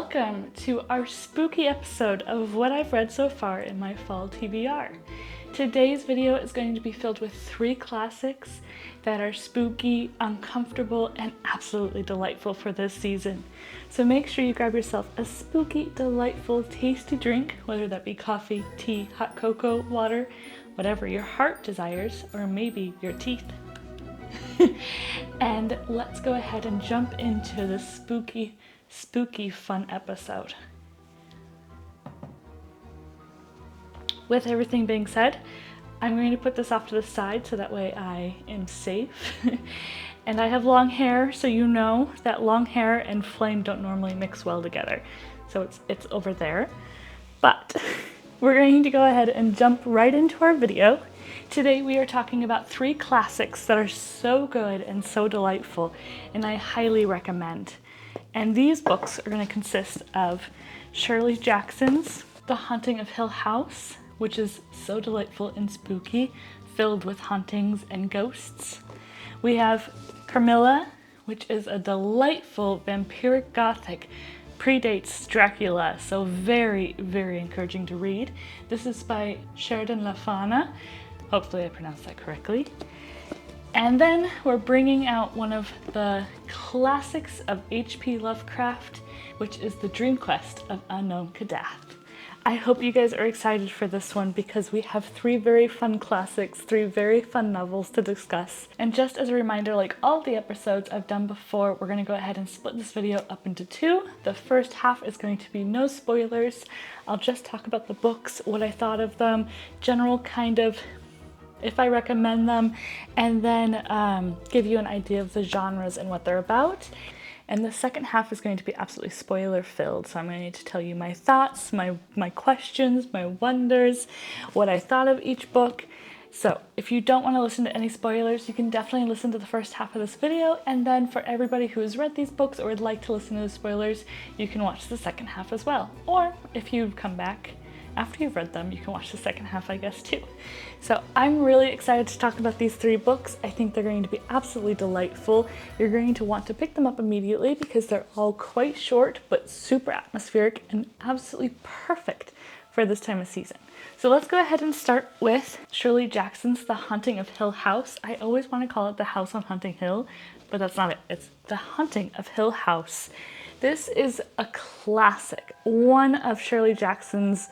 Welcome to our spooky episode of what I've read so far in my fall TBR. Today's video is going to be filled with 3 classics that are spooky, uncomfortable, and absolutely delightful for this season. So make sure you grab yourself a spooky, delightful, tasty drink, whether that be coffee, tea, hot cocoa, water, whatever your heart desires, or maybe your teeth. And let's go ahead and jump into this spooky fun episode. With everything being said, I'm going to put this off to the side so that way I am safe. And I have long hair, so you know that long hair and flame don't normally mix well together. So it's over there. But we're going to go ahead and jump right into our video. Today we are talking about 3 classics that are so good and so delightful, and I highly recommend. And these books are going to consist of Shirley Jackson's The Haunting of Hill House, which is so delightful and spooky, filled with hauntings and ghosts. We have Carmilla, which is a delightful vampiric gothic, predates Dracula, so very, very encouraging to read. This is by Sheridan Le Fanu. Hopefully I pronounced that correctly. And then we're bringing out one of the classics of H.P. Lovecraft, which is the Dream-Quest of Unknown Kadath. I hope you guys are excited for this one because we have 3 very fun classics, 3 very fun novels to discuss. And just as a reminder, like all the episodes I've done before, we're going to go ahead and split this video up into 2. The first half is going to be no spoilers. I'll just talk about the books, what I thought of them, general kind of if I recommend them, and then give you an idea of the genres and what they're about. And the second half is going to be absolutely spoiler filled, so I'm going to tell you my thoughts, my questions, my wonders, what I thought of each book. So if you don't want to listen to any spoilers, you can definitely listen to the first half of this video, and then for everybody who has read these books or would like to listen to the spoilers, you can watch the second half as well. Or if you come back after you've read them, you can watch the second half, I guess, too. So I'm really excited to talk about these 3 books. I think they're going to be absolutely delightful. You're going to want to pick them up immediately because they're all quite short, but super atmospheric and absolutely perfect for this time of season. So let's go ahead and start with Shirley Jackson's The Haunting of Hill House. I always want to call it The House on Haunting Hill, but that's not it. It's The Haunting of Hill House. This is a classic, one of Shirley Jackson's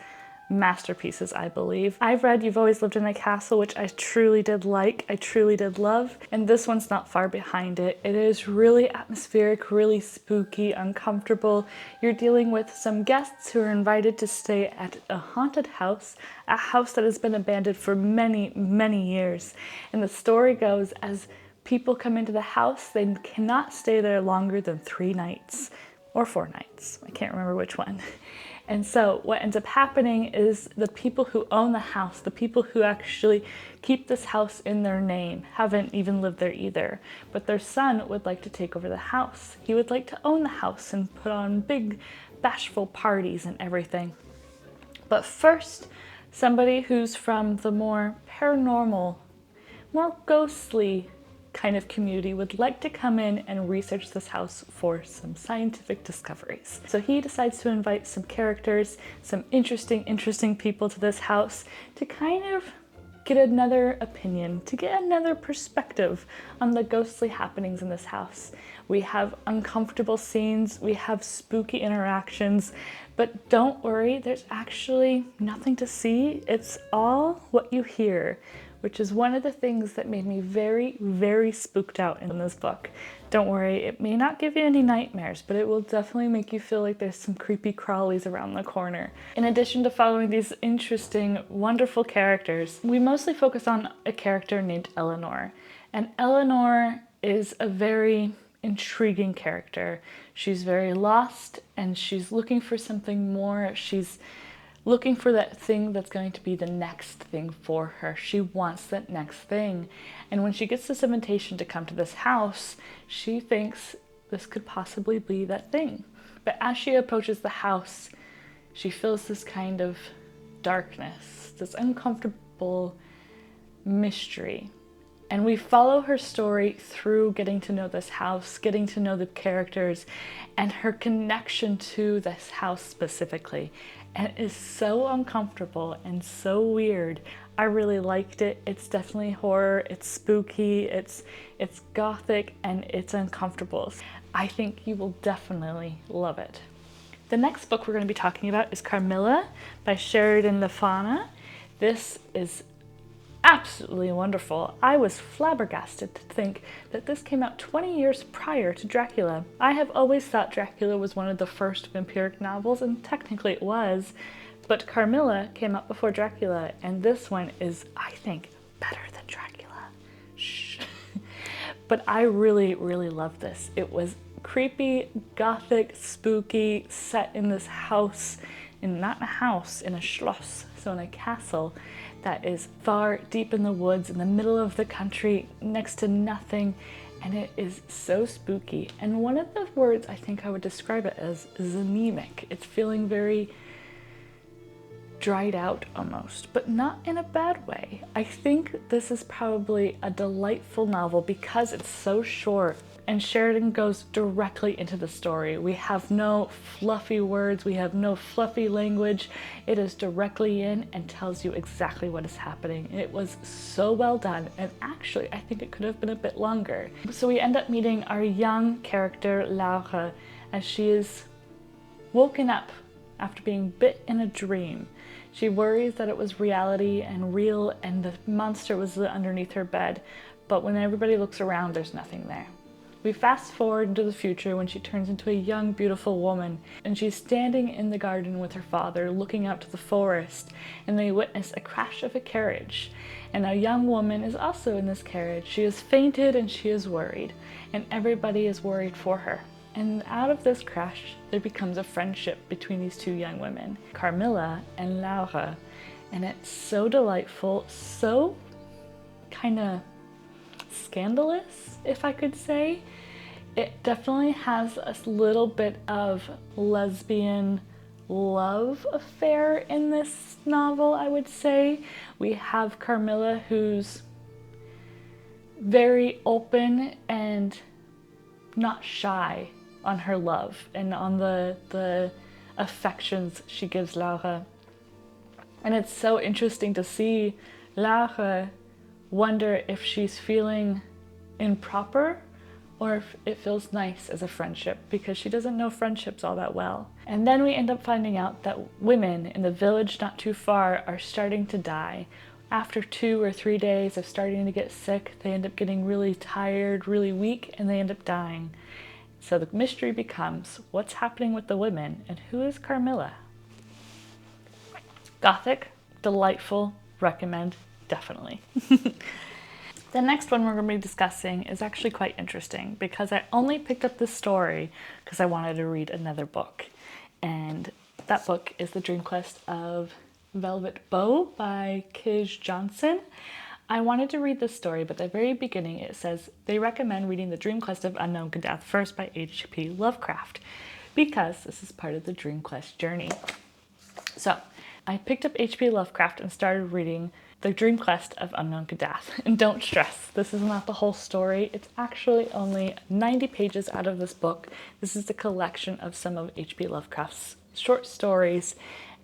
masterpieces, I believe. I've read You've Always Lived in a Castle, which I truly did like, I truly did love, and this one's not far behind it. It is really atmospheric, really spooky, uncomfortable. You're dealing with some guests who are invited to stay at a haunted house, a house that has been abandoned for many, many years. And the story goes, as people come into the house, they cannot stay there longer than 3 nights. Or 4 nights, I can't remember which one. And so what ends up happening is the people who own the house, the people who actually keep this house in their name, haven't even lived there either. But their son would like to take over the house. He would like to own the house and put on big bashful parties and everything. But first, somebody who's from the more paranormal, more ghostly kind of community would like to come in and research this house for some scientific discoveries. So he decides to invite some characters, some interesting people to this house to kind of get another opinion, to get another perspective on the ghostly happenings in this house. We have uncomfortable scenes, we have spooky interactions, but don't worry, there's actually nothing to see. It's all what you hear, which is one of the things that made me very, very spooked out in this book. Don't worry, it may not give you any nightmares, but it will definitely make you feel like there's some creepy crawlies around the corner. In addition to following these interesting, wonderful characters, we mostly focus on a character named Eleanor. And Eleanor is a very intriguing character. She's very lost, and she's looking for something more. She's looking for that thing that's going to be the next thing for her. She wants that next thing. And when she gets this invitation to come to this house, she thinks this could possibly be that thing. But as she approaches the house, she feels this kind of darkness, this uncomfortable mystery. And we follow her story through getting to know this house, getting to know the characters, and her connection to this house specifically. And it is so uncomfortable and so weird. I really liked it. It's definitely horror, it's spooky, it's gothic, and it's uncomfortable. I think you will definitely love it. The next book we're going to be talking about is Carmilla by Sheridan Le Fanu. This is absolutely wonderful. I was flabbergasted to think that this came out 20 years prior to Dracula. I have always thought Dracula was one of the first vampiric novels, and technically it was, but Carmilla came out before Dracula, and this one is, I think, better than Dracula. Shh. But I really, really loved this. It was creepy, gothic, spooky, set in this house, not in a house, in a schloss, so in a castle that is far deep in the woods in the middle of the country next to nothing, and it is so spooky. And one of the words I think I would describe it as is anemic. It's feeling very dried out almost, but not in a bad way. I think this is probably a delightful novel because it's so short and Sheridan goes directly into the story. We have no fluffy words, we have no fluffy language. It is directly in and tells you exactly what is happening. It was so well done, and actually I think it could have been a bit longer. So we end up meeting our young character Laura as she is woken up after being bit in a dream. She worries that it was reality and real and the monster was underneath her bed, but when everybody looks around, there's nothing there. We fast forward into the future when she turns into a young, beautiful woman, and she's standing in the garden with her father, looking out to the forest, and they witness a crash of a carriage. And a young woman is also in this carriage. She has fainted and she is worried, and everybody is worried for her. And out of this crash, there becomes a friendship between these two young women, Carmilla and Laura. And it's so delightful, so kind of scandalous, if I could say. It definitely has a little bit of lesbian love affair in this novel, I would say. We have Carmilla, who's very open and not shy on her love and on the affections she gives Laura. And it's so interesting to see Laura wonder if she's feeling improper or if it feels nice as a friendship, because she doesn't know friendships all that well. And then we end up finding out that women in the village not too far are starting to die. After 2 or 3 days of starting to get sick, they end up getting really tired, really weak, and they end up dying. So the mystery becomes, what's happening with the women, and who is Carmilla? Gothic, delightful, recommend, definitely. The next one we're going to be discussing is actually quite interesting because I only picked up this story because I wanted to read another book. And that book is The Dream-Quest of Velvet Bow by Kij Johnson. I wanted to read this story, but at the very beginning it says they recommend reading The Dream-Quest of Unknown Kadath first by H.P. Lovecraft because this is part of the Dream-Quest journey. So I picked up H.P. Lovecraft and started reading The Dream-Quest of Unknown Kadath. And don't stress, this is not the whole story. It's actually only 90 pages out of this book. This is a collection of some of H.P. Lovecraft's short stories,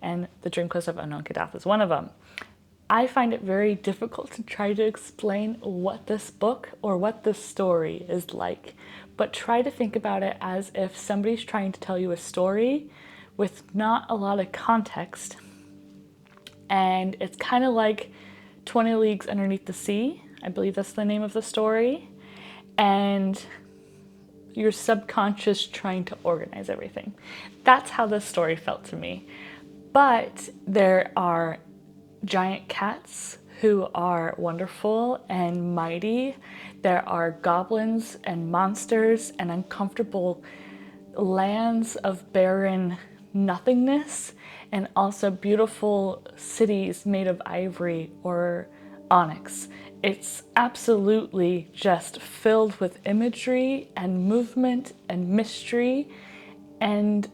and The Dream-Quest of Unknown Kadath is one of them. I find it very difficult to try to explain what this book or what this story is like, but try to think about it as if somebody's trying to tell you a story with not a lot of context. And it's kind of like 20 Leagues Underneath the Sea. I believe that's the name of the story. And your subconscious trying to organize everything. That's how this story felt to me. But there are giant cats who are wonderful and mighty. There are goblins and monsters and uncomfortable lands of barren nothingness, and also beautiful cities made of ivory or onyx. It's absolutely just filled with imagery and movement and mystery, and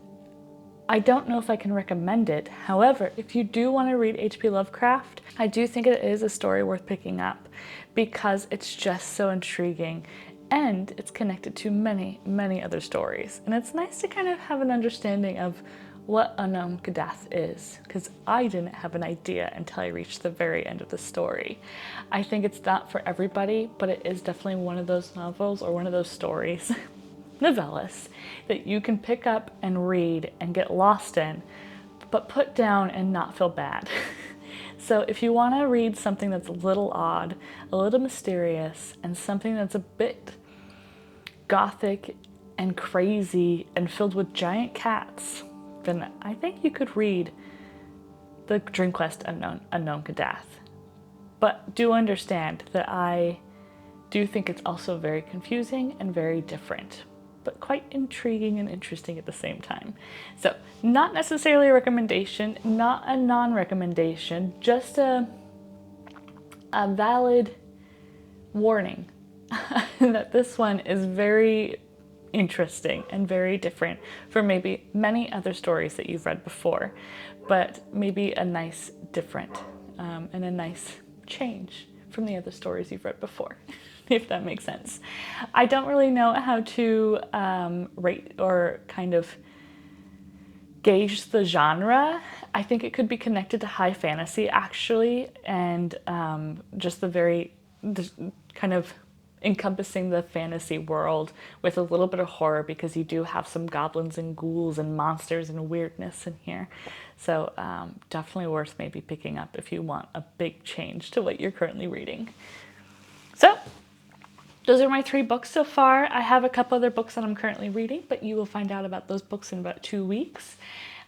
I don't know if I can recommend it. However, if you do want to read H.P. Lovecraft, I do think it is a story worth picking up because it's just so intriguing and it's connected to many, many other stories. And it's nice to kind of have an understanding of what Unknown Kadath is, because I didn't have an idea until I reached the very end of the story. I think it's not for everybody, but it is definitely one of those novels or one of those stories, novellas, that you can pick up and read and get lost in, but put down and not feel bad. So if you want to read something that's a little odd, a little mysterious, and something that's a bit gothic and crazy and filled with giant cats, then I think you could read the Dream-Quest of Unknown Kadath. But do understand that I do think it's also very confusing and very different, but quite intriguing and interesting at the same time. So not necessarily a recommendation, not a non-recommendation, just a valid warning that this one is very interesting and very different from maybe many other stories that you've read before, but maybe a nice different and a nice change from the other stories you've read before, if that makes sense. I don't really know how to rate or kind of gauge the genre. I think it could be connected to high fantasy actually, and just kind of encompassing the fantasy world with a little bit of horror, because you do have some goblins and ghouls and monsters and weirdness in here. So definitely worth maybe picking up if you want a big change to what you're currently reading. So those are my 3 books so far. I have a couple other books that I'm currently reading, but you will find out about those books in about 2 weeks.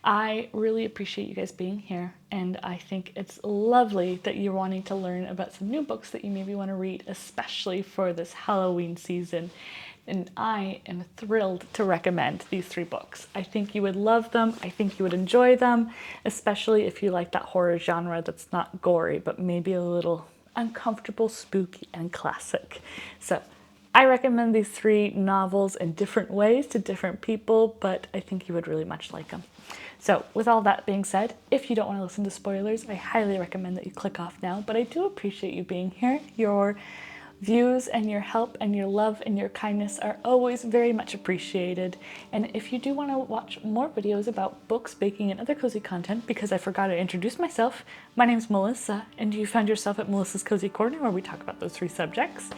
I really appreciate you guys being here, and I think it's lovely that you're wanting to learn about some new books that you maybe want to read, especially for this Halloween season. And I am thrilled to recommend these 3 books. I think you would love them. I think you would enjoy them, especially if you like that horror genre that's not gory, but maybe a little uncomfortable, spooky, and classic. So I recommend these 3 novels in different ways to different people, but I think you would really much like them. So with all that being said, if you don't want to listen to spoilers, I highly recommend that you click off now, but I do appreciate you being here. Your views and your help and your love and your kindness are always very much appreciated. And if you do want to watch more videos about books, baking, and other cozy content, because I forgot to introduce myself, my name's Melissa, and you found yourself at Melissa's Cozy Corner, where we talk about those 3 subjects.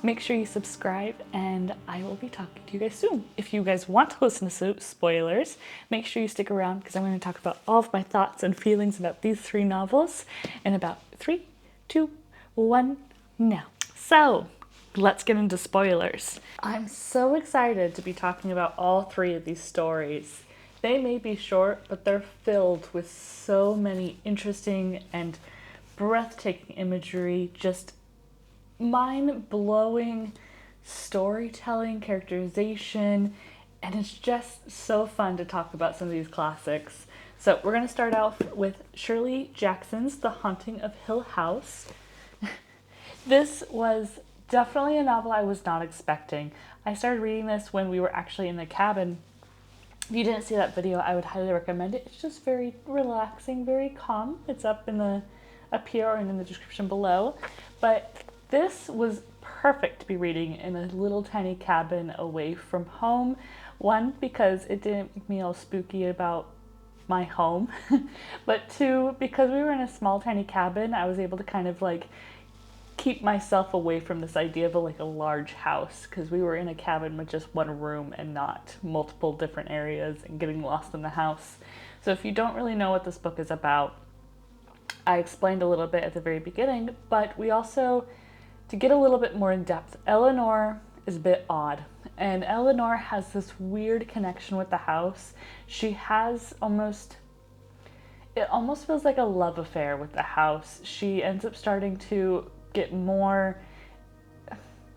Make sure you subscribe, and I will be talking to you guys soon. If you guys want to listen to spoilers, make sure you stick around, because I'm going to talk about all of my thoughts and feelings about these 3 novels in about 3, 2, 1, now. So let's get into spoilers. I'm so excited to be talking about all 3 of these stories. They may be short, but they're filled with so many interesting and breathtaking imagery, just mind-blowing storytelling, characterization, and it's just so fun to talk about some of these classics. So we're going to start off with Shirley Jackson's The Haunting of Hill House. This was definitely a novel I was not expecting. I started reading this when we were actually in the cabin. If you didn't see that video, I would highly recommend it. It's just very relaxing, very calm. It's up here and in the description below. But this was perfect to be reading in a little tiny cabin away from home. 1, because it didn't make me all spooky about my home, but 2, because we were in a small tiny cabin, I was able to kind of like keep myself away from this idea of a large house, because we were in a cabin with just 1 room and not multiple different areas and getting lost in the house. So if you don't really know what this book is about, I explained a little bit at the very beginning, but we also, to get a little bit more in depth, Eleanor is a bit odd, and Eleanor has this weird connection with the house. She has it almost feels like a love affair with the house. She ends up starting to get more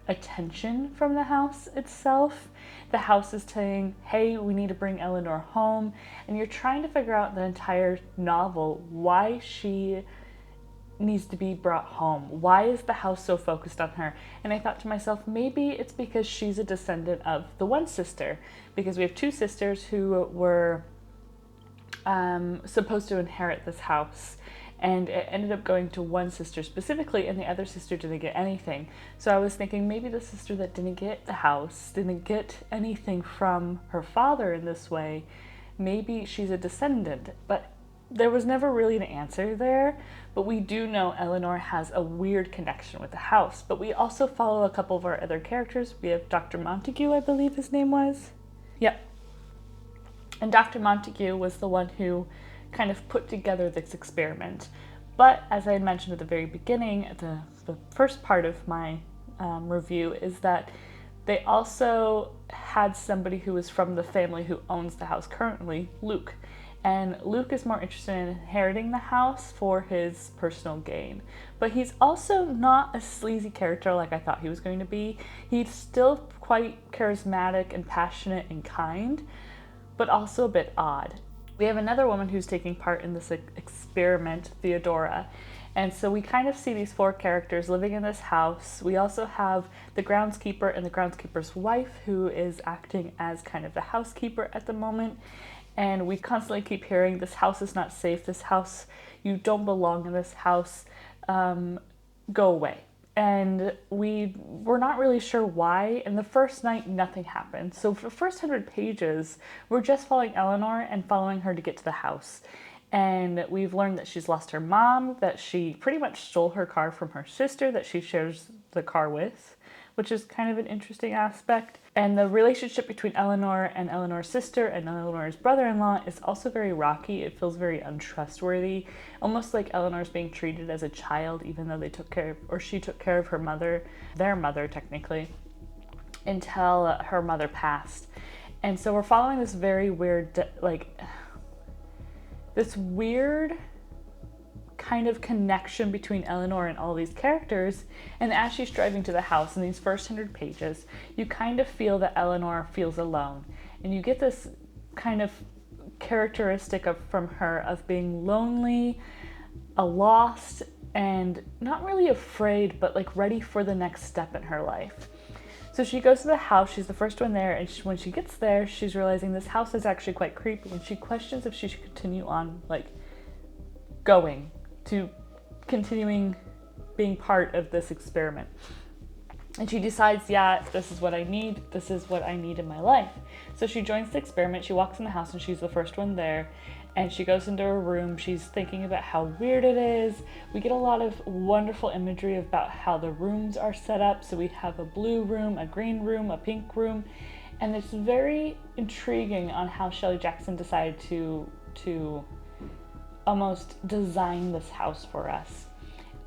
attention from the house itself. The house is saying, hey, we need to bring Eleanor home, and you're trying to figure out the entire novel why she needs to be brought home. Why is the house so focused on her? And I thought to myself, maybe it's because she's a descendant of the one sister, because we have 2 sisters who were supposed to inherit this house, and it ended up going to one sister specifically, and the other sister didn't get anything. So I was thinking maybe the sister that didn't get the house didn't get anything from her father in this way. Maybe she's a descendant, but there was never really an answer there. But we do know Eleanor has a weird connection with the house. But we also follow a couple of our other characters. We have Dr. Montague, I believe his name was. Yep. And Dr. Montague was the one who kind of put together this experiment. But as I had mentioned at the very beginning, the first part of my review, is that they also had somebody who was from the family who owns the house currently, Luke. And Luke is more interested in inheriting the house for his personal gain. But he's also not a sleazy character like I thought he was going to be. He's still quite charismatic and passionate and kind, but also a bit odd. We have another woman who's taking part in this experiment, Theodora. And so we kind of see these four characters living in this house. We also have the groundskeeper and the groundskeeper's wife, who is acting as kind of the housekeeper at the moment. And we constantly keep hearing, this house is not safe, this house, you don't belong in this house, go away. And we're not really sure why. In the first night, nothing happened. So for the first 100 pages, we're just following Eleanor and following her to get to the house. And we've learned that she's lost her mom, that she pretty much stole her car from her sister that she shares the car with, which is kind of an interesting aspect. And the relationship between Eleanor and Eleanor's sister and Eleanor's brother-in-law is also very rocky. It feels very untrustworthy, almost like Eleanor's being treated as a child, even though she took care of her mother, their mother technically, until her mother passed. And so we're following this very weird, this weird kind of connection between Eleanor and all these characters. And as she's driving to the house in these first 100 pages, you kind of feel that Eleanor feels alone. And you get this kind of characteristic from her of being lonely, lost, and not really afraid, but like ready for the next step in her life. So she goes to the house, she's the first one there, and when she gets there, she's realizing this house is actually quite creepy, and she questions if she should continue on, continuing being part of this experiment. And she decides, yeah, this is what I need in my life. So she joins the experiment, she walks in the house, and she's the first one there, and she goes into her room, she's thinking about how weird it is. We get a lot of wonderful imagery about how the rooms are set up. So we have a blue room, a green room, a pink room, and it's very intriguing on how Shirley Jackson decided to almost design this house for us.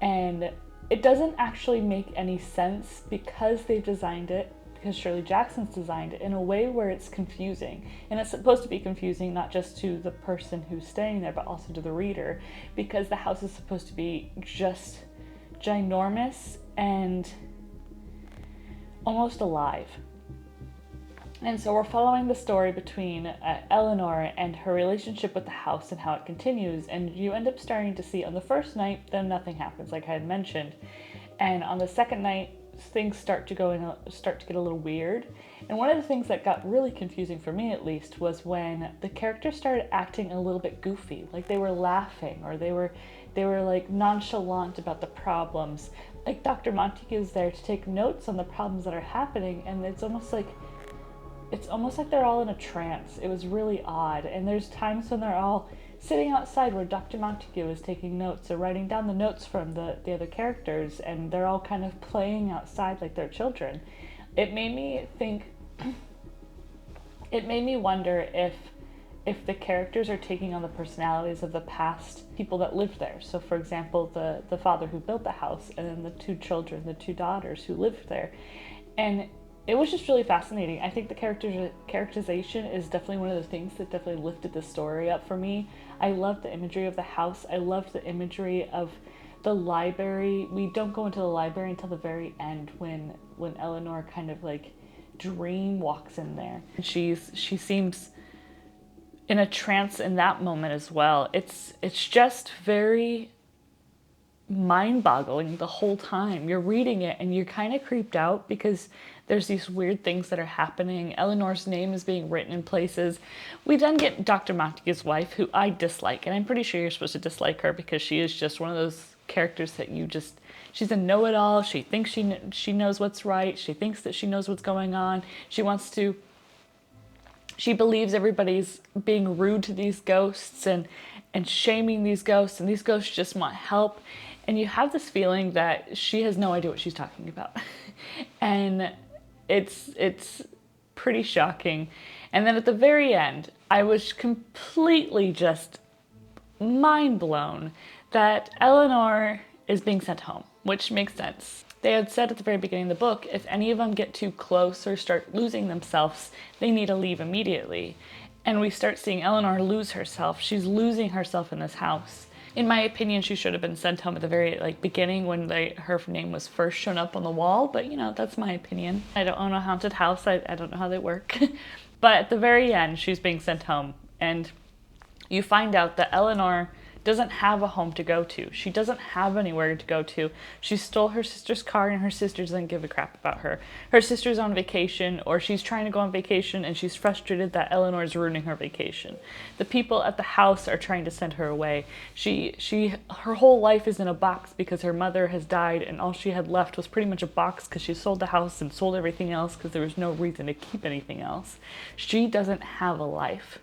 And it doesn't actually make any sense because they've designed it, because Shirley Jackson's designed it in a way where it's confusing. And it's supposed to be confusing not just to the person who's staying there, but also to the reader, because the house is supposed to be just ginormous and almost alive. And so we're following the story between Eleanor and her relationship with the house and how it continues. And you end up starting to see on the first night, then nothing happens, like I had mentioned. And on the second night, things start to get a little weird. And one of the things that got really confusing for me, at least, was when the characters started acting a little bit goofy, like they were laughing, or they were like nonchalant about the problems. Like Dr. Montague is there to take notes on the problems that are happening, and it's almost like they're all in a trance. It was really odd. And there's times when they're all sitting outside where Dr. Montague is taking notes or writing down the notes from the other characters, and they're all kind of playing outside like they're children. It made me wonder if the characters are taking on the personalities of the past people that lived there. So for example, the father who built the house, and then the two children, the two daughters who lived there. And it was just really fascinating. I think the characterization is definitely one of the things that definitely lifted the story up for me. I loved the imagery of the house. I loved the imagery of the library. We don't go into the library until the very end when Eleanor kind of like dream walks in there. She seems in a trance in that moment as well. It's just very mind-boggling the whole time. You're reading it and you're kind of creeped out because there's these weird things that are happening. Eleanor's name is being written in places. We then get Dr. Montague's wife, who I dislike, and I'm pretty sure you're supposed to dislike her because she is just one of those characters that she's a know-it-all. She thinks she knows what's right. She thinks that she knows what's going on. She believes everybody's being rude to these ghosts and shaming these ghosts, and these ghosts just want help. And you have this feeling that she has no idea what she's talking about. And it's pretty shocking. And then at the very end, I was completely just mind blown that Eleanor is being sent home, which makes sense. They had said at the very beginning of the book, if any of them get too close or start losing themselves, they need to leave immediately. And we start seeing Eleanor lose herself. She's losing herself in this house. In my opinion, she should have been sent home at the very beginning when her name was first shown up on the wall. But that's my opinion. I don't own a haunted house. I don't know how they work. But at the very end, she's being sent home. And you find out that Eleanor doesn't have a home to go to. She doesn't have anywhere to go to. She stole her sister's car and her sister doesn't give a crap about her. Her sister's on vacation, or she's trying to go on vacation and she's frustrated that Eleanor's ruining her vacation. The people at the house are trying to send her away. Her whole life is in a box because her mother has died and all she had left was pretty much a box because she sold the house and sold everything else because there was no reason to keep anything else. She doesn't have a life.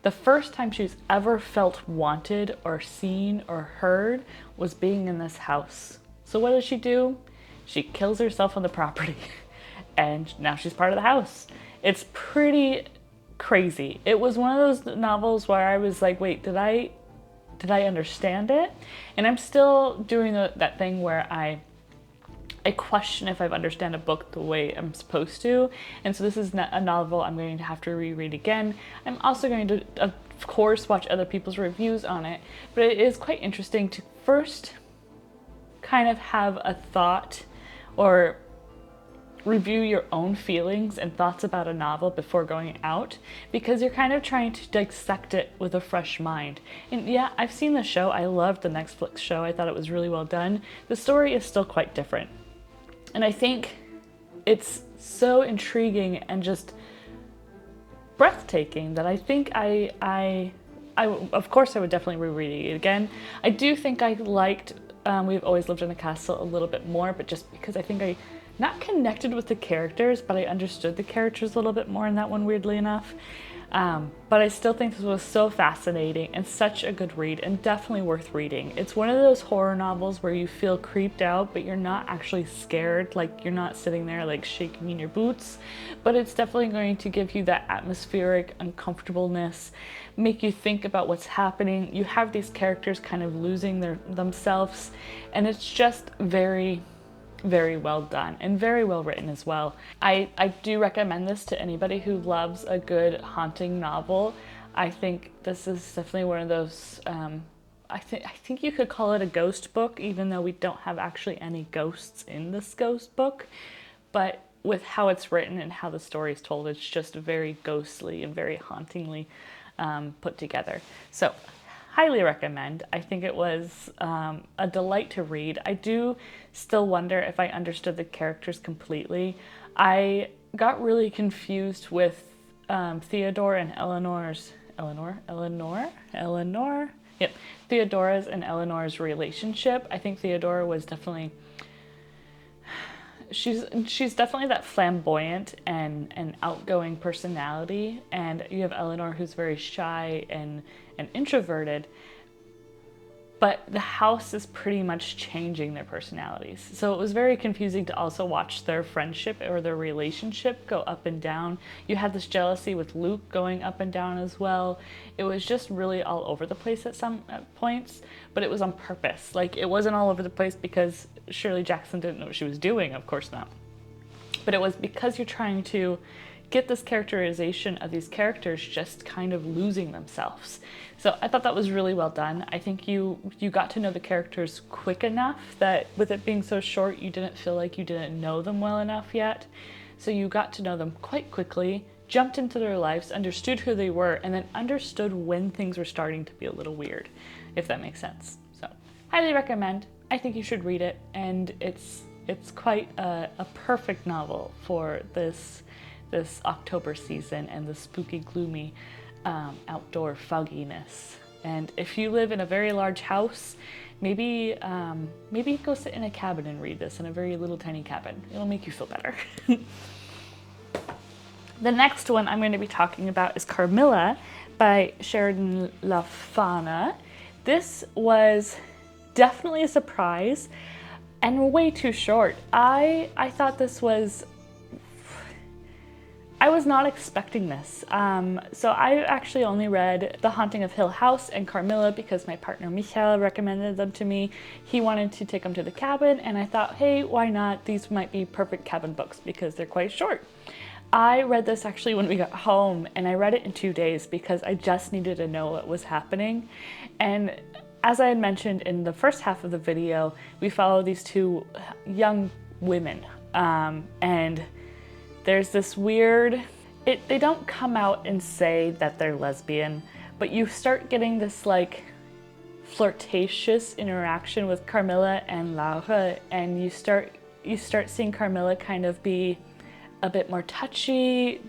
The first time she's ever felt wanted or seen or heard was being in this house. So what does she do? She kills herself on the property and now she's part of the house. It's pretty crazy. It was one of those novels where I was like, wait, did I understand it? And I'm still doing that thing where I question if I've understand a book the way I'm supposed to. And so this is a novel I'm going to have to reread again. I'm also going to, of course, watch other people's reviews on it. But it is quite interesting to first kind of have a thought or review your own feelings and thoughts about a novel before going out, because you're kind of trying to dissect it with a fresh mind. And yeah, I've seen the show. I loved the Netflix show. I thought it was really well done. The story is still quite different. And I think it's so intriguing and just breathtaking that I think I of course I would definitely reread it again. I do think I liked We've Always Lived in a Castle a little bit more, but just because I think I not connected with the characters, but I understood the characters a little bit more in that one, weirdly enough. But I still think this was so fascinating and such a good read, and definitely worth reading. It's one of those horror novels where you feel creeped out, but you're not actually scared. Like, you're not sitting there like shaking in your boots, but it's definitely going to give you that atmospheric uncomfortableness, make you think about what's happening. You have these characters kind of losing themselves, and it's just very, very well done and very well written as well. I do recommend this to anybody who loves a good haunting novel. I think this is definitely one of those, I think you could call it a ghost book, even though we don't have actually any ghosts in this ghost book. But with how it's written and how the story is told, it's just very ghostly and very hauntingly put together. So highly recommend. I think it was a delight to read. I do still wonder if I understood the characters completely. I got really confused with Theodora's and Eleanor's relationship. I think Theodora was definitely, she's definitely that flamboyant and outgoing personality, and you have Eleanor, who's very shy and introverted, but the house is pretty much changing their personalities. So it was very confusing to also watch their friendship or their relationship go up and down. You had this jealousy with Luke going up and down as well. It was just really all over the place at some points, but it was on purpose. Like, it wasn't all over the place because Shirley Jackson didn't know what she was doing, of course not. But it was because you're trying to get this characterization of these characters just kind of losing themselves. So I thought that was really well done. I think you got to know the characters quick enough that with it being so short, you didn't feel like you didn't know them well enough yet. So you got to know them quite quickly, jumped into their lives, understood who they were, and then understood when things were starting to be a little weird, if that makes sense. So highly recommend. I think you should read it, and it's quite a perfect novel for this October season and the spooky, gloomy outdoor fogginess. And if you live in a very large house, maybe go sit in a cabin and read this, in a very little tiny cabin. It'll make you feel better. The next one I'm going to be talking about is Carmilla by Sheridan Le Fanu. This was definitely a surprise and way too short. I thought this was, I was not expecting this. So I actually only read The Haunting of Hill House and Carmilla because my partner Michael recommended them to me. He wanted to take them to the cabin, and I thought, hey, why not? These might be perfect cabin books because they're quite short. I read this actually when we got home, and I read it in 2 days because I just needed to know what was happening. And as I had mentioned in the first half of the video, we follow these two young women, and there's this weird, they don't come out and say that they're lesbian, but you start getting this like flirtatious interaction with Carmilla and Laura, and you start seeing Carmilla kind of be a bit more touchy,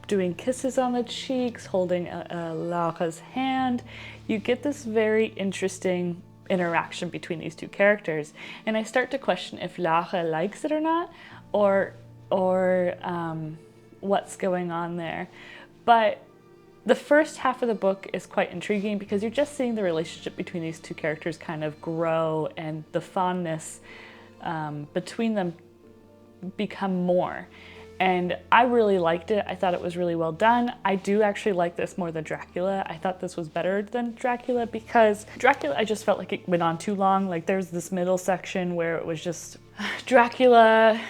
doing kisses on the cheeks, holding Laura's hand. You get this very interesting interaction between these two characters, and I start to question if Laura likes it or not, or what's going on there. But the first half of the book is quite intriguing because you're just seeing the relationship between these two characters kind of grow, and the fondness between them become more. And I really liked it. I thought it was really well done. I do actually like this more than Dracula. I thought this was better than Dracula because Dracula, I just felt like it went on too long. Like there's this middle section where it was just Dracula,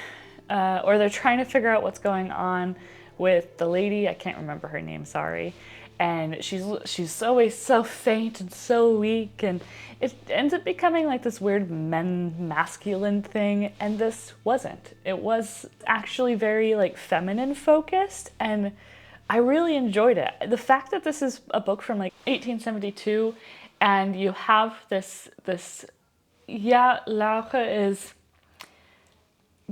or they're trying to figure out what's going on with the lady. I can't remember her name, sorry. And she's always so faint and so weak, and it ends up becoming like this weird masculine thing, and this wasn't. It was actually very like feminine focused, and I really enjoyed it. The fact that this is a book from like 1872, and you have this yeah, Laura is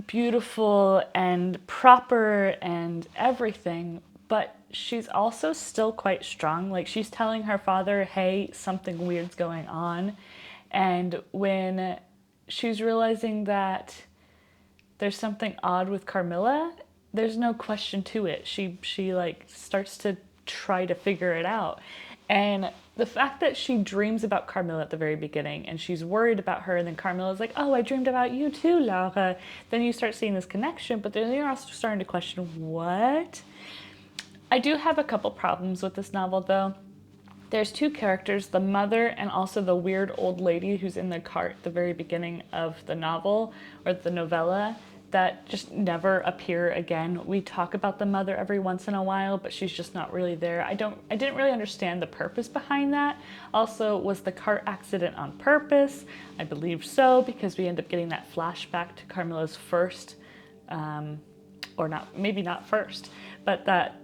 beautiful and proper and everything, but she's also still quite strong. Like she's telling her father, hey, something weird's going on. And when she's realizing that there's something odd with Carmilla, there's no question to it. She like starts to try to figure it out. And the fact that she dreams about Carmilla at the very beginning, and she's worried about her, and then Carmilla's like, oh, I dreamed about you too, Laura. Then you start seeing this connection, but then you're also starting to question, what? I do have a couple problems with this novel though. There's two characters, the mother and also the weird old lady who's in the cart at the very beginning of the novel or the novella, that just never appear again. We talk about the mother every once in a while, but she's just not really there. I didn't really understand the purpose behind that. Also, was the cart accident on purpose? I believe so, because we end up getting that flashback to Carmilla's first, or not, maybe not first, but that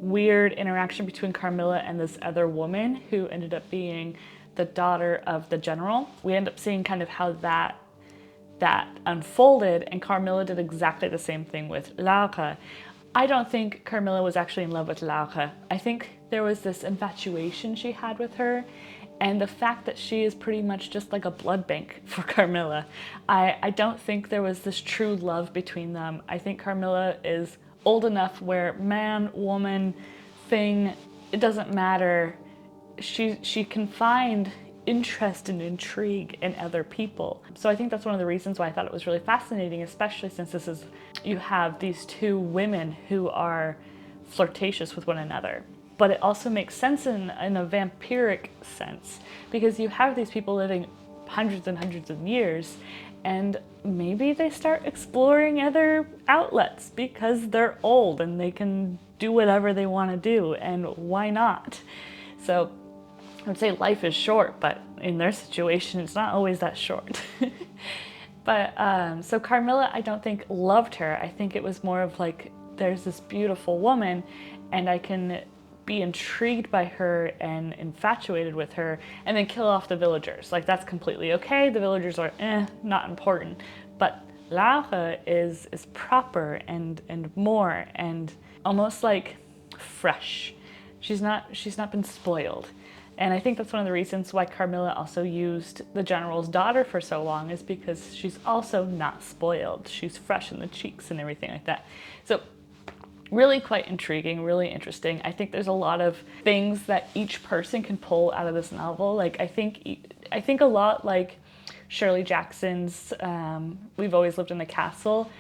weird interaction between Carmilla and this other woman who ended up being the daughter of the general. We end up seeing kind of how that unfolded, and Carmilla did exactly the same thing with Laura. I don't think Carmilla was actually in love with Laura. I think there was this infatuation she had with her, and the fact that she is pretty much just like a blood bank for Carmilla. I don't think there was this true love between them. I think Carmilla is old enough where man, woman, thing, it doesn't matter. She can find interest and intrigue in other people. So I think that's one of the reasons why I thought it was really fascinating, especially since you have these two women who are flirtatious with one another. But it also makes sense in a vampiric sense, because you have these people living hundreds and hundreds of years, and maybe they start exploring other outlets because they're old and they can do whatever they want to do, and why not? So I would say life is short, but in their situation, it's not always that short. But so Carmilla, I don't think loved her. I think it was more of like, there's this beautiful woman, and I can be intrigued by her and infatuated with her and then kill off the villagers. Like, that's completely okay. The villagers are not important. But Laura is proper and more and almost like fresh. She's not been spoiled. And I think that's one of the reasons why Carmilla also used the general's daughter for so long, is because she's also not spoiled. She's fresh in the cheeks and everything like that. So really quite intriguing, really interesting. I think there's a lot of things that each person can pull out of this novel. Like, I think a lot like Shirley Jackson's We've Always Lived in the Castle.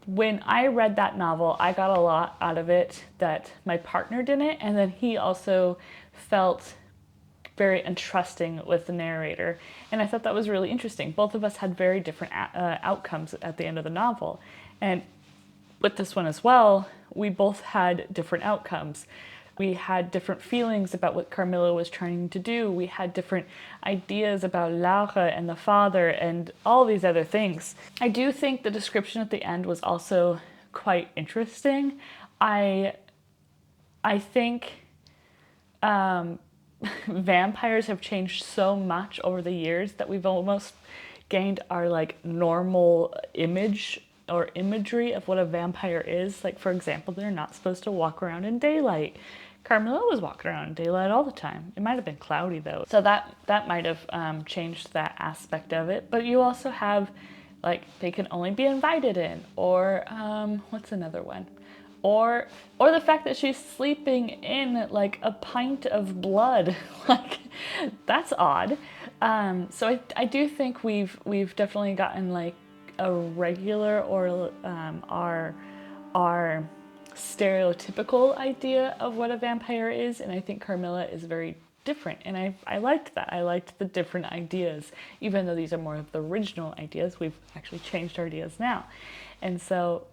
When I read that novel, I got a lot out of it that my partner didn't, and then he also felt very entrusting with the narrator, and I thought that was really interesting. Both of us had very different outcomes at the end of the novel, and with this one as well, we both had different outcomes. We had different feelings about what Carmilla was trying to do. We had different ideas about Laura and the father and all these other things. I do think the description at the end was also quite interesting. I think vampires have changed so much over the years that we've almost gained our like normal image or imagery of what a vampire is. Like, for example, they're not supposed to walk around in daylight. Carmilla was walking around in daylight all the time. It might have been cloudy though, so that might have changed that aspect of it. But you also have, like, they can only be invited in, or what's another one? Or the fact that she's sleeping in like a pint of blood. Like, that's odd. So I do think we've definitely gotten like a regular or our stereotypical idea of what a vampire is, and I think Carmilla is very different, and I liked that. I liked the different ideas, even though these are more of the original ideas. We've actually changed our ideas now. And so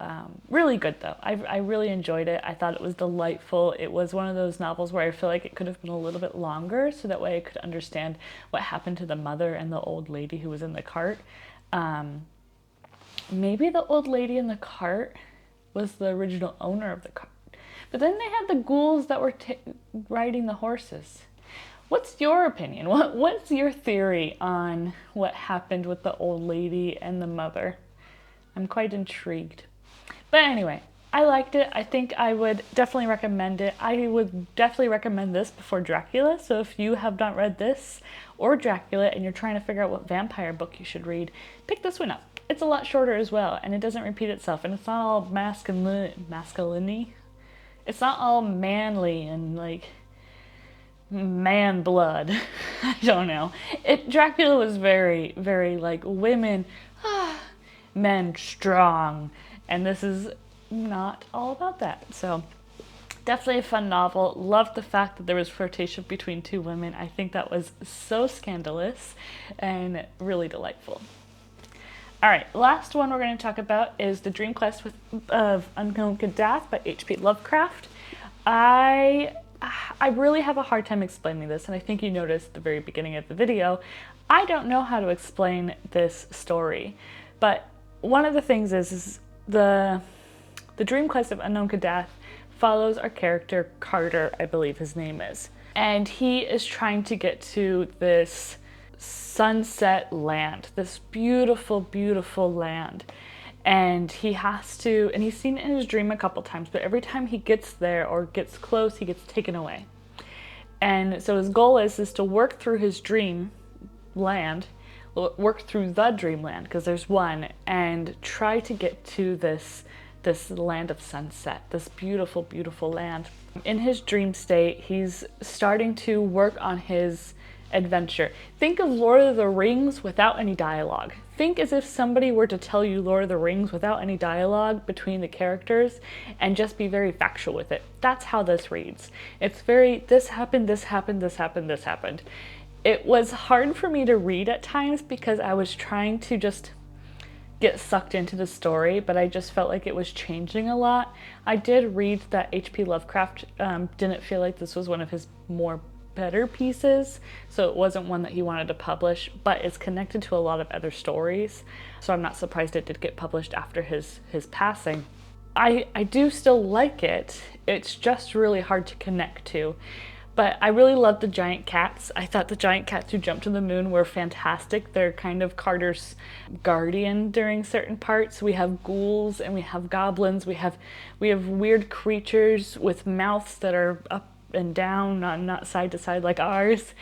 really good though. I really enjoyed it. I thought it was delightful. It was one of those novels where I feel like it could have been a little bit longer, so that way I could understand what happened to the mother and the old lady who was in the cart. Maybe the old lady in the cart was the original owner of the cart. But then they had the ghouls that were riding the horses. What's your opinion? What's your theory on what happened with the old lady and the mother? I'm quite intrigued. But anyway, I liked it. I think I would definitely recommend it. I would definitely recommend this before Dracula. So if you have not read this or Dracula and you're trying to figure out what vampire book you should read, pick this one up. It's a lot shorter as well, and it doesn't repeat itself, and it's not all masculine-y. It's not all manly and like man blood. I don't know. Dracula was very, very like women, men strong, and this is not all about that. So definitely a fun novel. Loved the fact that there was flirtation between two women. I think that was so scandalous and really delightful. All right, last one we're going to talk about is the Dream-Quest of Unknown Kadath by H.P. Lovecraft. I really have a hard time explaining this, and I think you noticed at the very beginning of the video, I don't know how to explain this story. But one of the things is the Dream-Quest of Unknown Kadath follows our character Carter, I believe his name is. And he is trying to get to this sunset land, this beautiful, beautiful land. And he has to, and he's seen it in his dream a couple times, but every time he gets there or gets close, he gets taken away. And so his goal is to work through his dream land, work through the dreamland, because there's one, and try to get to this land of sunset, this beautiful, beautiful land. In his dream state, he's starting to work on his adventure. Think of Lord of the Rings without any dialogue. Think as if somebody were to tell you Lord of the Rings without any dialogue between the characters and just be very factual with it. That's how this reads. It's very, this happened, this happened, this happened, this happened. It was hard for me to read at times because I was trying to just get sucked into the story, but I just felt like it was changing a lot. I did read that H.P. Lovecraft didn't feel like this was one of his more better pieces, so it wasn't one that he wanted to publish, but it's connected to a lot of other stories, so I'm not surprised it did get published after his passing. I do still like it. It's just really hard to connect to. But I really love the giant cats. I thought the giant cats who jumped to the moon were fantastic. They're kind of Carter's guardian during certain parts. We have ghouls and we have goblins. We have weird creatures with mouths that are up and down, not side to side like ours.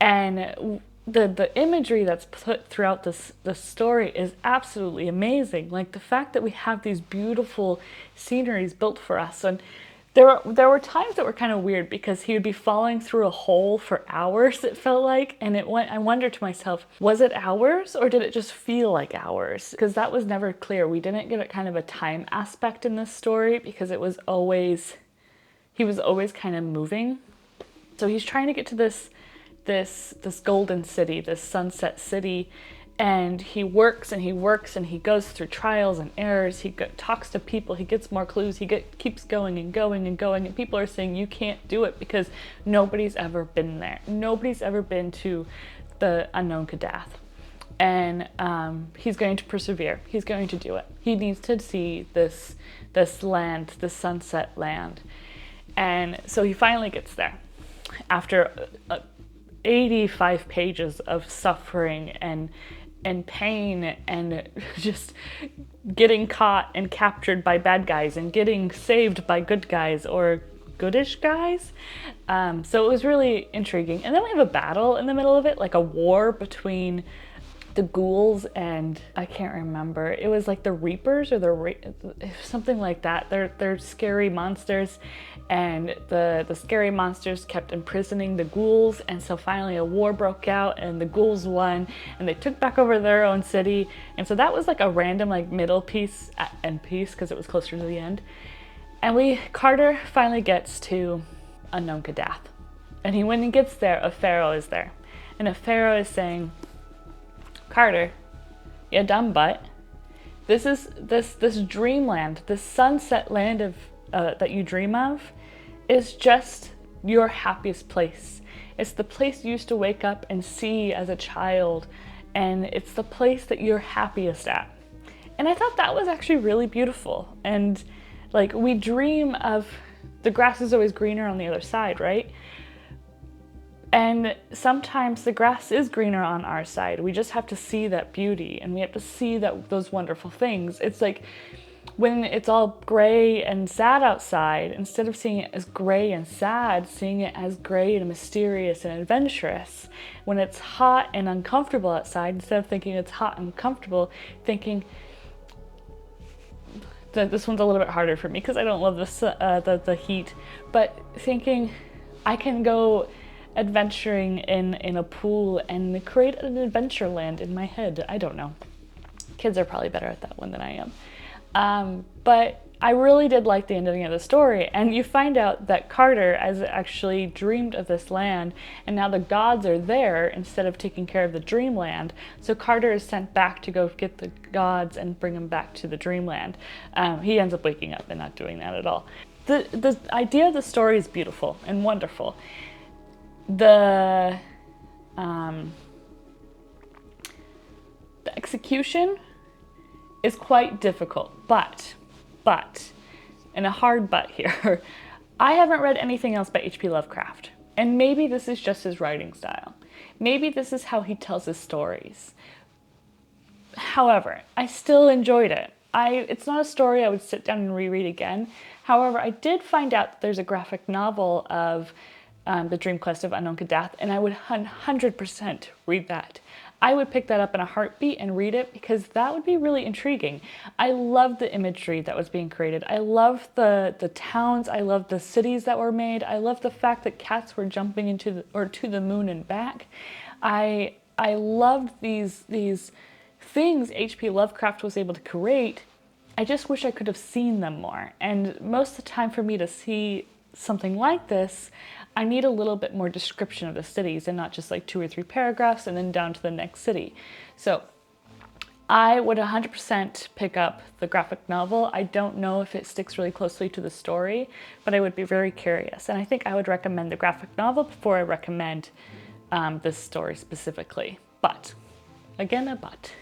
And the imagery that's put throughout this story is absolutely amazing. Like the fact that we have these beautiful sceneries built for us. And there were times that were kind of weird because he would be falling through a hole for hours, it felt like. And I wondered to myself, was it hours or did it just feel like hours? Because that was never clear. We didn't get a kind of a time aspect in this story because he was always kind of moving. So he's trying to get to this golden city, this sunset city, and he works and he works and he goes through trials and errors. He talks to people, he gets more clues, keeps going and going and going, and people are saying you can't do it because nobody's ever been there. Nobody's ever been to the unknown Kadath. And he's going to persevere. He's going to do it. He needs to see this land, this sunset land. And so he finally gets there after 85 pages of suffering and pain and just getting caught and captured by bad guys and getting saved by good guys or goodish guys. So it was really intriguing. And then we have a battle in the middle of it, like a war between the ghouls and I can't remember. It was like the Reapers or something like that. They're scary monsters, and the scary monsters kept imprisoning the ghouls, and so finally a war broke out and the ghouls won and they took back over their own city. And so that was like a random like middle piece and piece because it was closer to the end. And Carter finally gets to unknown Kadath, and when he gets there, a pharaoh is there, and a pharaoh is saying, Carter, you dumb butt. This dreamland, this sunset land of that you dream of, is just your happiest place. It's the place you used to wake up and see as a child, and it's the place that you're happiest at. And I thought that was actually really beautiful. And like we dream of the grass is always greener on the other side, right? And sometimes the grass is greener on our side. We just have to see that beauty and we have to see those wonderful things. It's like when it's all gray and sad outside, instead of seeing it as gray and sad, seeing it as gray and mysterious and adventurous. When it's hot and uncomfortable outside, instead of thinking it's hot and comfortable, thinking this one's a little bit harder for me because I don't love the heat, but thinking I can go adventuring in a pool and create an adventure land in my head. I don't know. Kids are probably better at that one than I am. But I really did like the ending of the story, and you find out that Carter has actually dreamed of this land, and now the gods are there instead of taking care of the dreamland. So Carter is sent back to go get the gods and bring them back to the dreamland. He ends up waking up and not doing that at all. The idea of the story is beautiful and wonderful. The execution is quite difficult, but, and a hard but here, I haven't read anything else by H.P. Lovecraft, and maybe this is just his writing style. Maybe this is how he tells his stories. However, I still enjoyed it. It's not a story I would sit down and reread again. However, I did find out that there's a graphic novel of the Dream-Quest of Unknown Kadath, and I would 100% read that. I would pick that up in a heartbeat and read it because that would be really intriguing. I love the imagery that was being created. I love the towns. I love the cities that were made. I love the fact that cats were jumping to the moon and back. I loved these things H.P. Lovecraft was able to create. I just wish I could have seen them more. And most of the time for me to see something like this, I need a little bit more description of the cities and not just like 2 or 3 paragraphs and then down to the next city. So I would 100% pick up the graphic novel. I don't know if it sticks really closely to the story, but I would be very curious. And I think I would recommend the graphic novel before I recommend this story specifically. But, again, a but.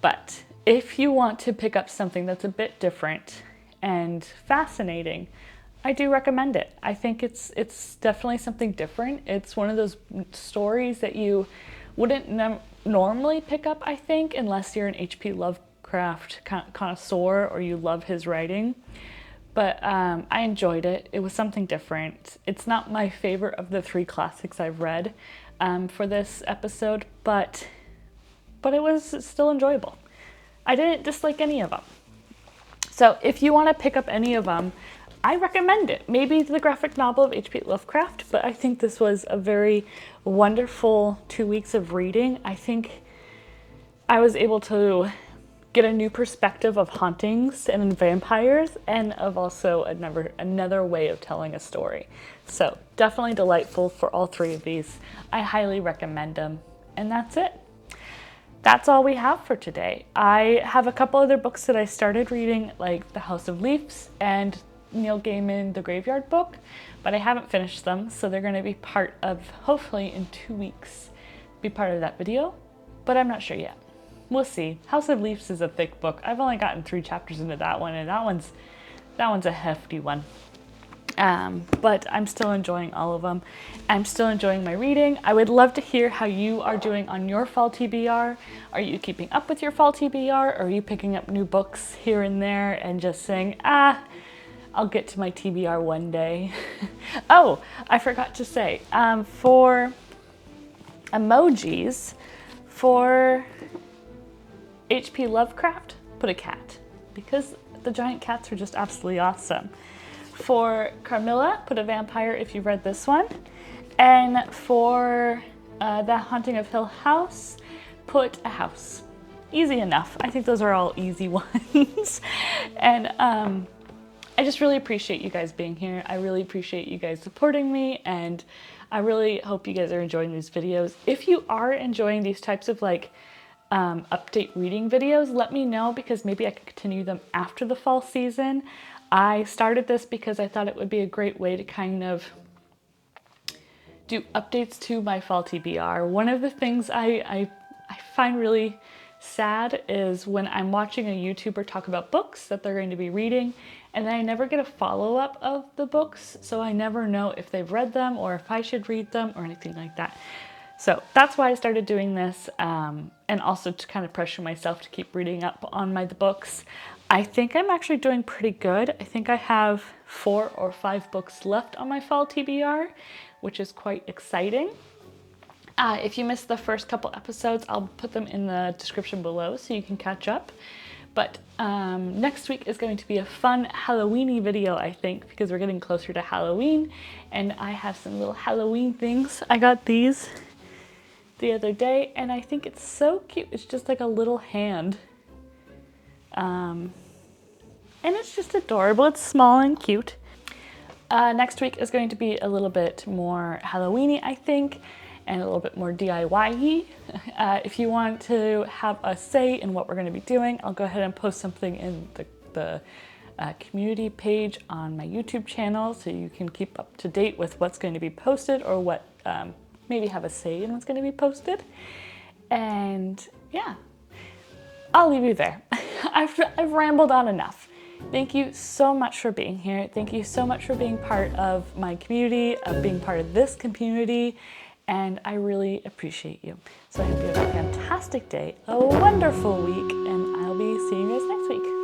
But if you want to pick up something that's a bit different and fascinating, I do recommend it. I think it's definitely something different. It's one of those stories that you wouldn't normally pick up, I think, unless you're an H.P. Lovecraft connoisseur or you love his writing. But I enjoyed it. It was something different. It's not my favorite of the 3 classics I've read for this episode, but it was still enjoyable. I didn't dislike any of them. So if you want to pick up any of them, I recommend it. Maybe the graphic novel of H.P. Lovecraft, but I think this was a very wonderful 2 weeks of reading. I think I was able to get a new perspective of hauntings and vampires, and of also another way of telling a story. So definitely delightful for all 3 of these. I highly recommend them. And that's it. That's all we have for today. I have a couple other books that I started reading, like The House of Leaves and Neil Gaiman, The Graveyard Book, but I haven't finished them, so they're going to be part of, hopefully in 2 weeks, be part of that video, but I'm not sure yet. We'll see. House of Leaves is a thick book. I've only gotten 3 chapters into that one, and that one's a hefty one. But I'm still enjoying all of them. I'm still enjoying my reading. I would love to hear how you are doing on your fall TBR. Are you keeping up with your fall TBR? Or are you picking up new books here and there and just saying, I'll get to my TBR one day. Oh, I forgot to say, for emojis, for H.P. Lovecraft, put a cat, because the giant cats are just absolutely awesome. For Carmilla, put a vampire if you've read this one. And for The Haunting of Hill House, put a house. Easy enough. I think those are all easy ones. And I just really appreciate you guys being here. I really appreciate you guys supporting me, and I really hope you guys are enjoying these videos. If you are enjoying these types of update reading videos, let me know, because maybe I could continue them after the fall season. I started this because I thought it would be a great way to kind of do updates to my fall TBR. One of the things I find really sad is when I'm watching a YouTuber talk about books that they're going to be reading, and then I never get a follow-up of the books, so I never know if they've read them or if I should read them or anything like that. So that's why I started doing this, and also to kind of pressure myself to keep reading up on the books. I think I'm actually doing pretty good. I think I have 4 or 5 books left on my fall TBR, which is quite exciting. If you missed the first couple episodes, I'll put them in the description below so you can catch up. But next week is going to be a fun Halloween-y video, I think, because we're getting closer to Halloween, and I have some little Halloween things. I got these the other day, and I think it's so cute. It's just like a little hand. And it's just adorable. It's small and cute. Next week is going to be a little bit more Halloween-y, I think, and a little bit more DIY-y. If you want to have a say in what we're going to be doing, I'll go ahead and post something in the community page on my YouTube channel, so you can keep up to date with what's going to be posted, or what maybe have a say in what's going to be posted. And yeah, I'll leave you there. I've rambled on enough. Thank you so much for being here. Thank you so much for being part of my community, of being part of this community, and I really appreciate you. So I hope you have a fantastic day, a wonderful week, and I'll be seeing you guys next week.